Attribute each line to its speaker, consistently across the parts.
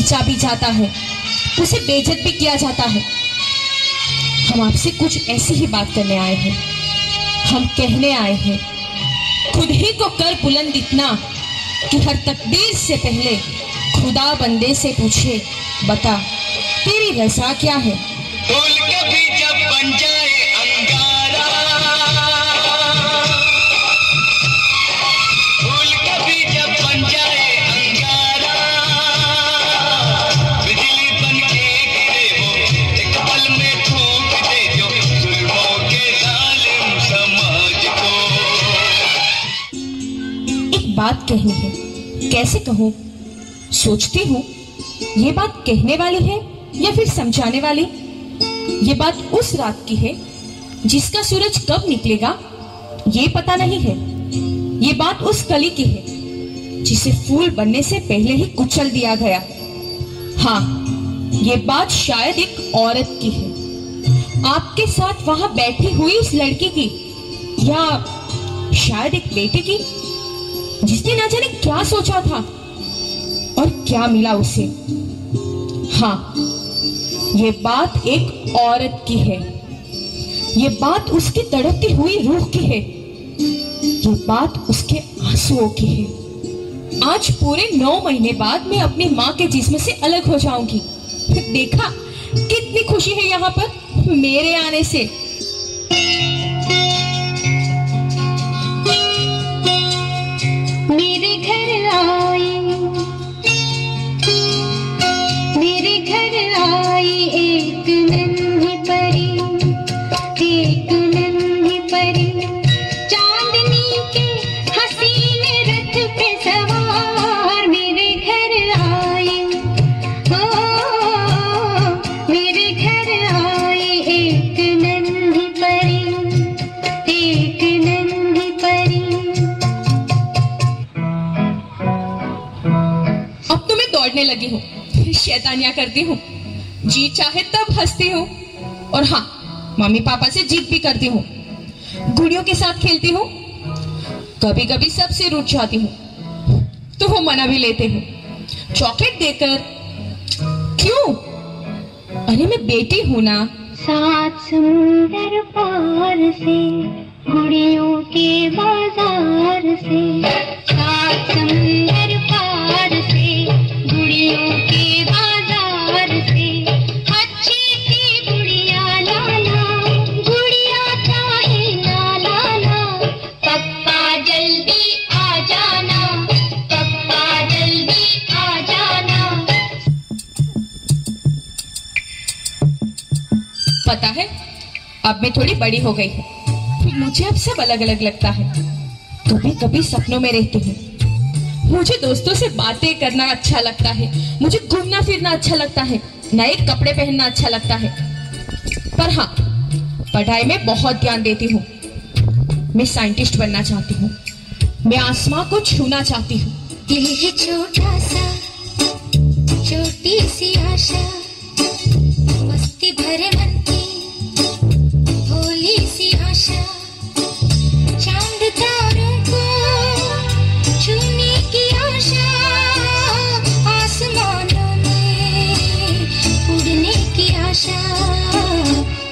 Speaker 1: खींचा भी जाता है, उसे बेइज्जत भी किया जाता है। हम आपसे कुछ ऐसी ही बात करने आए हैं। हम कहने आए हैं, खुद ही को कर बुलंद इतना कि हर तकदीर से पहले खुदा बंदे से पूछे, बता तेरी रज़ा क्या है।
Speaker 2: फूल कभी जब बन जाए अंगारा, फूल कभी जब बन जाए अंगारा, बिजली बन के गिरे वो एक पल में ठोक दे जो जुल्मों के जालिम समाज को।
Speaker 1: एक बात कहनी है, कैसे कहूँ? सोचती हूँ ये बात कहने वाली है या फिर समझाने वाली। ये बात उस रात की है जिसका सूरज कब निकलेगा ये पता नहीं है। ये बात उस कली की है जिसे फूल बनने से पहले ही कुचल दिया गया। हाँ, ये बात शायद एक औरत की है, आपके साथ वहां बैठी हुई इस लड़की की, या शायद एक बेटे की जिसने ना जाने क्या सोचा था और क्या मिला उसे। हाँ, ये बात एक औरत की है। ये बात उसकी तड़पती हुई रूह की है। ये बात उसके आंसुओं की है। आज पूरे 9 महीने बाद मैं अपनी माँ के जिस्म से अलग हो जाऊंगी। देखा कितनी खुशी है यहाँ पर मेरे आने से।
Speaker 3: मेरे घर आई, मेरे घर आई एक नन्ही परी, एक नन्ही परी, चांदनी के हसीन रथ पे सवार। मेरे घर आई, ओ मेरे घर आई एक नन्ही परी, एक नन्ही परी।
Speaker 1: अब तो मैं दौड़ने लगी हूँ, शैतानियां करती हूँ, जी चाहे तब हंसती हूँ, और हाँ, मम्मी पापा से जिद भी करती हूँ, गुड़ियों के साथ खेलती हूँ, कभी कभी सबसे रूठ जाती हूँ तो वो मना भी लेते हैं चॉकलेट देकर। क्यों? अरे मैं बेटी हूँ ना।
Speaker 3: 7 समुंदर पार से, गुड़ियों के बाजार से, 7 समुंदर पार से, गुड़ियों के बाजार से, अच्छी थी गुड़िया लाला, गुड़िया चाहे ना लाला, पप्पा जल्दी आ जाना, पप्पा जल्दी आ जाना।
Speaker 1: पता है, अब मैं थोड़ी बड़ी हो गई हूँ, मुझे अब सब अलग अलग लगता है। कभी कभी सपनों में रहती हूँ। मुझे दोस्तों से बातें करना अच्छा लगता है, मुझे घूमना फिरना अच्छा लगता है, नए कपड़े पहनना अच्छा लगता है। पर हाँ, पढ़ाई में बहुत ध्यान देती हूँ। मैं साइंटिस्ट बनना चाहती हूँ, मैं आसमां को छूना चाहती हूँ।
Speaker 3: दिल है छोटा सा, छोटी सी आशा, मस्ती भरे मन की भोली सी आशा, चांद तारों को छूने की आशा, आसमानों में उड़ने की आशा।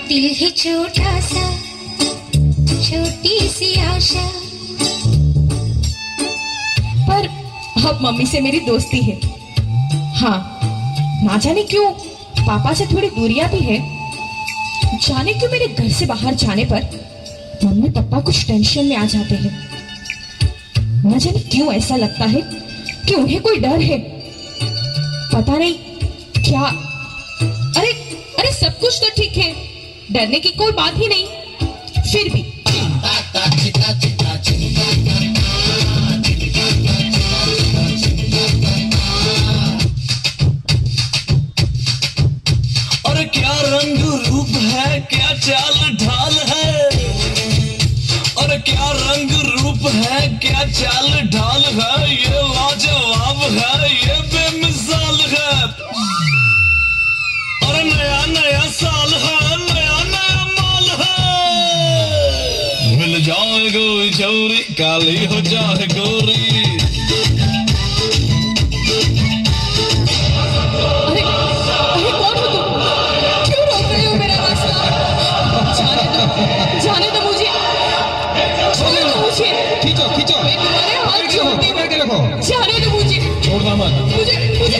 Speaker 3: दिल है छोटा सा, छोटी सी आशा।
Speaker 1: पर अब मम्मी से मेरी दोस्ती है। हाँ, ना जाने क्यों पापा से थोड़ी दूरियां भी है। जाने क्यों मेरे घर से बाहर जाने पर मम्मी पापा कुछ टेंशन में आ जाते हैं। ना जाने क्यों ऐसा लगता है कि उन्हें कोई डर है, पता नहीं क्या। अरे अरे सब कुछ तो ठीक है, डरने की कोई बात ही नहीं, फिर भी
Speaker 2: और क्या रंग रूप है, क्या चाल ढाल है, और क्या रंग रूप है, क्या चाल ढाल है, ये लाजवाब है, ये बेमिसाल है। और नया नया साल है, नया नया माल है। मिल जाए कोई चोरी, काली हो जाए गोरी।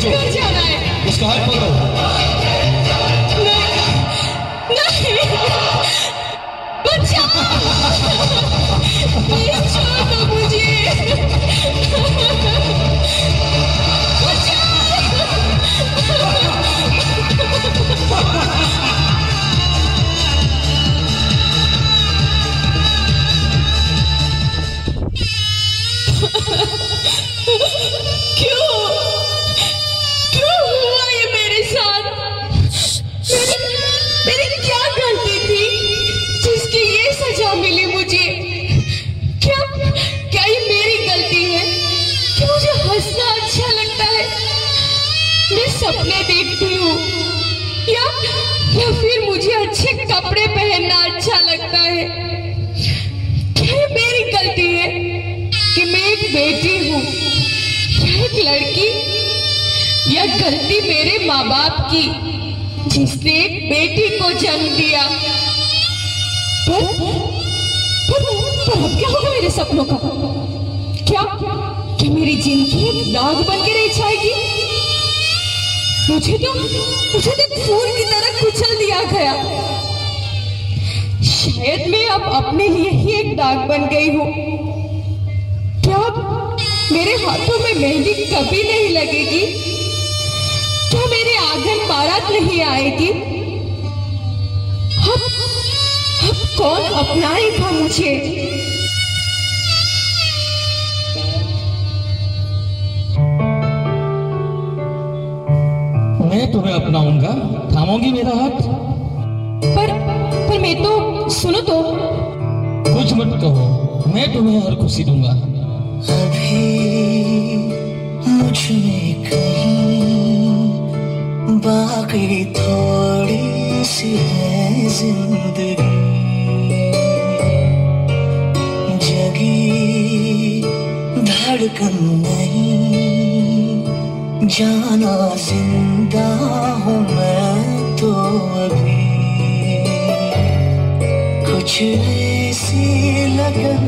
Speaker 2: सोचो।
Speaker 1: घर जाना है।
Speaker 2: उसका हाथ पकड़ो।
Speaker 1: नहीं, बचाओ, प्लीज छोड़ दो मुझे, क्यों हुआ ये मेरे साथ? मेरी क्या गलती थी जिसकी ये सजा मिली मुझे? क्या ये मेरी गलती है कि मुझे हंसना अच्छा लगता है, मैं सपने देखती हूँ, या फिर मुझे अच्छे कपड़े पहनना अच्छा लगता है? क्या ये मेरी गलती है कि मैं एक बेटी हूँ या एक लड़की, या गलती मेरे माँ बाप की जिसने एक बेटी को जन्म दिया? पर अब क्या होगा मेरे सपनों का? क्या मेरी जिंदगी एक दाग बन के रह जाएगी? मुझे तो फूल की तरह कुचल दिया गया। शायद मैं अब अपने लिए ही एक दाग बन गई हूँ। क्या मेरे हाथों में मेहंदी कभी नहीं लगेगी? क्या मेरे आंगन बारात नहीं आएगी? अब कौन अपनाएगा मुझे?
Speaker 2: मैं तुम्हें अपनाऊंगा, थामोगी मेरा हाथ?
Speaker 1: पर मैं तो, सुनो तो।
Speaker 2: कुछ मत कहो, मैं तुम्हें हर खुशी दूंगा।
Speaker 4: अभी मुझ में कहीं बाकी थोड़ी सी है जिंदगी, जगी धड़कन नहीं, जाना जिंदा हूँ मैं तो अभी। कुछ ऐसी लगन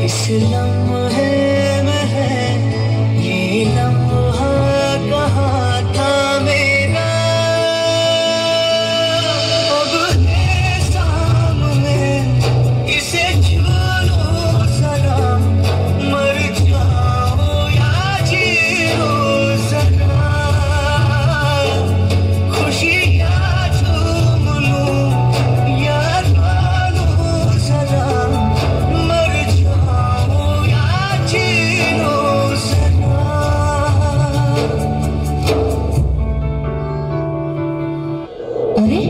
Speaker 4: इस लम्हे में है, ये लम्हा कहाँ था मेरा? अब है सामने, इसे छू लो जरा, मर जाओ या जी लो जरा, खुशियाँ झूम लूं या रो लो जरा, मर जाओ या जी लो जरा।
Speaker 1: अरे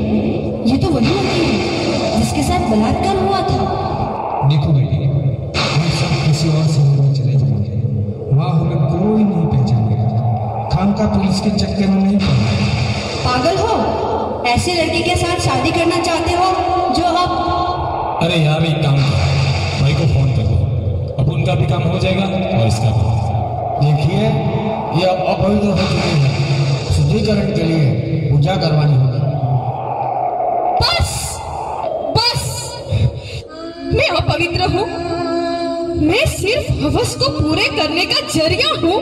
Speaker 1: ये तो वही लड़की है जिसके साथ बलात्कार हुआ था।
Speaker 5: देखो बेटी, हम सब किसी और शहर में चले जाएंगे, वहाँ हमें कोई नहीं पहचानेगा। खामखा पुलिस के चक्कर में नहीं पड़ना।
Speaker 1: पागल हो? ऐसे लड़के के साथ शादी करना चाहते हो जो आप?
Speaker 5: अरे यार एक काम करो, भाई को फोन कर दो, अब उनका भी काम हो जाएगा और इसका भी। देखिए ये अब अपवित्र हो चुकी है, शुद्धिकरण के लिए पूजा करवानी होगी।
Speaker 1: बस मैं अपवित्र हूँ? मैं सिर्फ हवस को पूरे करने का जरिया हूँ?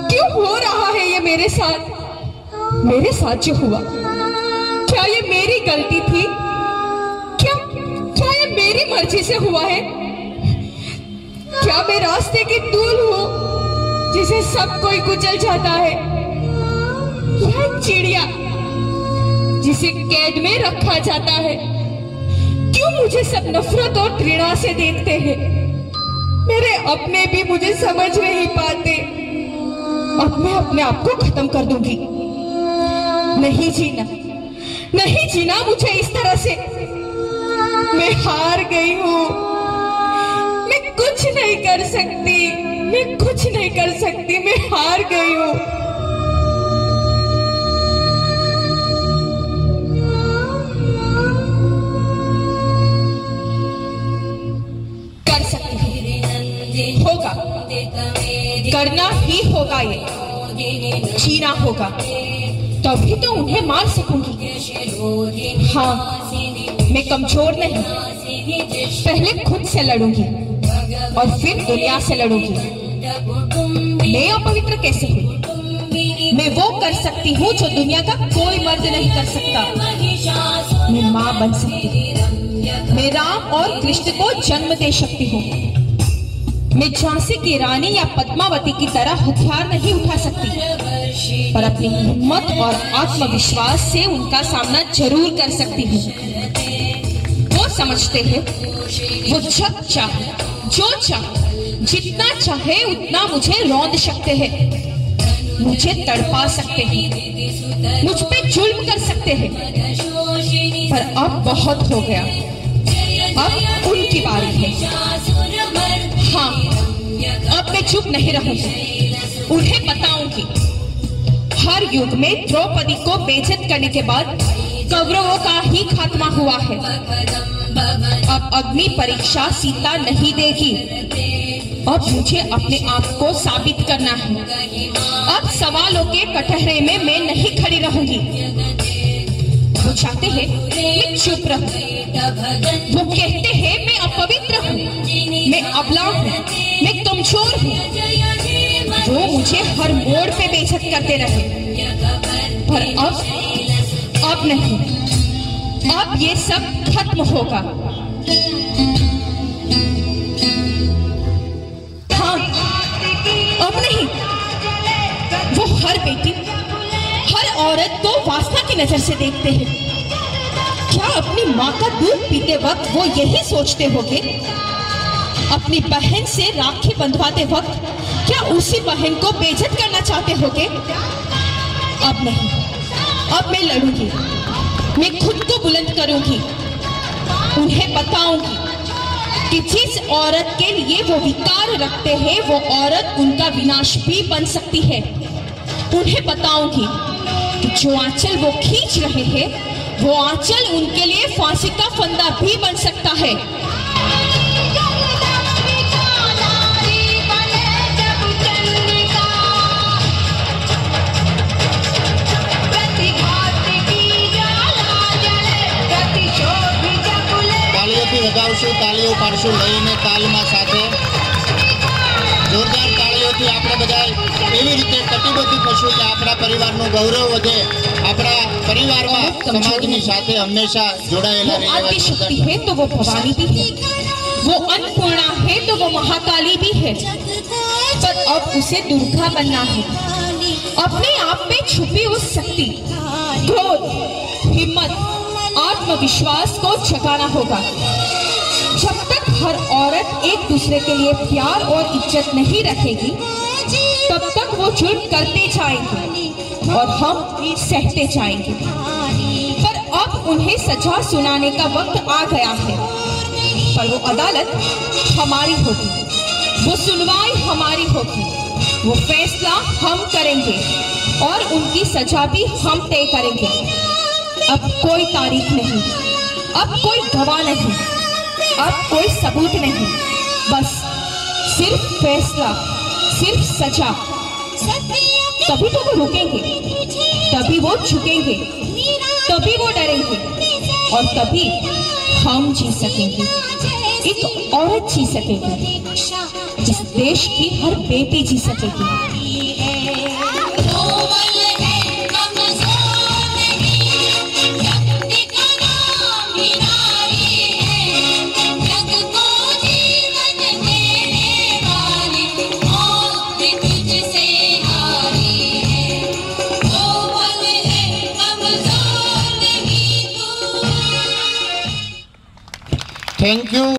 Speaker 1: क्यों हो रहा है ये मेरे साथ? मेरे साथ जो हुआ, क्या ये मेरी गलती थी? क्या ये मेरी मर्जी से हुआ है? क्या मैं रास्ते की धूल हूँ जिसे सब कोई कुचल जाता है? यह चिड़िया जिसे कैद में रखा जाता है? क्यों मुझे सब नफरत और घृणा से देखते हैं? मेरे अपने भी मुझे समझ नहीं पाते। अब मैं अपने आप को खत्म कर दूंगी। नहीं जीना मुझे इस तरह से। मैं हार गई हूँ। मैं कुछ नहीं कर सकती, मैं हार गई हूँ। कर सकती हूँ, होगा, करना ही होगा, ये जीना होगा, तभी तो उन्हें मार सकूंगी। हाँ, मैं कमजोर नहीं, पहले खुद से लड़ूंगी और फिर दुनिया से लड़ूंगी। मैं अपवित्र कैसे हुई? सकती हूँ जो दुनिया का कोई मर्द नहीं कर सकता। मैं माँ बन सकती हूँ। मैं राम और कृष्ण को जन्म दे सकती हूँ। मैं झांसी की रानी या पद्मावती की तरह हथियार नहीं उठा सकती, पर अपनी हिम्मत और आत्मविश्वास से उनका सामना जरूर कर सकती हूँ। वो समझते हैं वो जब चाहे, जो चाहे, जितना चाहे उतना मुझे रौंद सकते हैं, मुझे तड़पा सकते हैं, मुझ पे जुल्म कर सकते हैं। पर अब बहुत हो गया, अब उनकी बारी है। हाँ, अब मैं चुप नहीं रहूंगी, उन्हें बताऊंगी। हर युग में द्रौपदी को बेइज्जत करने के बाद कौरवों का ही खात्मा हुआ है। अब अग्नि परीक्षा सीता नहीं देगी। अब मुझे अपने आप को साबित करना है। अब सवालों के कटहरे में मैं नहीं खड़ी रहूंगी। वो चाहते हैं मैं चुप रहूं, वो कहते हैं मैं अपवित्र हूँ, मैं अबला हूँ, मैं कमजोर हूँ। वो मुझे हर मोड़ पे बेइज्जत करते रहे, पर अब नहीं, अब ये सब खत्म होगा। हाँ, अब नहीं। वो हर बेटी, हर औरत को वासना की नजर से देखते हैं। क्या अपनी माँ का दूध पीते वक्त वो यही सोचते होंगे? अपनी बहन से राखी बंधवाते वक्त क्या उसी बहन को बेइज्जत करना चाहते होंगे? अब नहीं, अब मैं लड़ूंगी, मैं खुद को बुलंद करूंगी। उन्हें बताऊंगी कि जिस औरत के लिए वो विकार रखते हैं वो औरत उनका विनाश भी बन सकती है। उन्हें बताऊंगी कि जो आंचल वो खींच रहे हैं वो आंचल उनके लिए फांसी का फंदा भी बन सकता है।
Speaker 6: વગાવશું, તાળીઓ પાડશું, લઈને તાલમાં સાથે જોરદાર તાળીઓથી આપણે બધા એવી રીતે કટિબદ્ધ થશું કે આપણા પરિવારનું ગૌરવ વધે, આપણા પરિવારમાં સમાજની સાથે હંમેશા જોડાયેલા
Speaker 1: वो आदि शक्ति है तो वो भवानी भी है, वो अन्नपूर्णा है तो वो महाकाली भी है, पर अब उसे दुर्गा बनना है। अपने आप में छुपी उस शक्ति, क्रोध, हिम्मत, आत्मविश्वास को जगाना होगा। जब तक हर औरत एक दूसरे के लिए प्यार और इज्जत नहीं रखेगी तब तक वो जुल्म करते जाएंगे और हम सहते जाएंगे। पर अब उन्हें सजा सुनाने का वक्त आ गया है। पर वो अदालत हमारी होगी, वो सुनवाई हमारी होगी, वो फैसला हम करेंगे और उनकी सजा भी हम तय करेंगे। अब कोई तारीख नहीं, अब कोई गवाह नहीं, अब कोई सबूत नहीं, बस सिर्फ फैसला, सिर्फ सजा। तभी तो वो रुकेंगे, तभी वो झुकेंगे, तभी वो डरेंगे और तभी हम जी सकेंगे, एक औरत जी सकेगी, जिस देश की हर बेटी जी सकेगी।
Speaker 6: Thank you.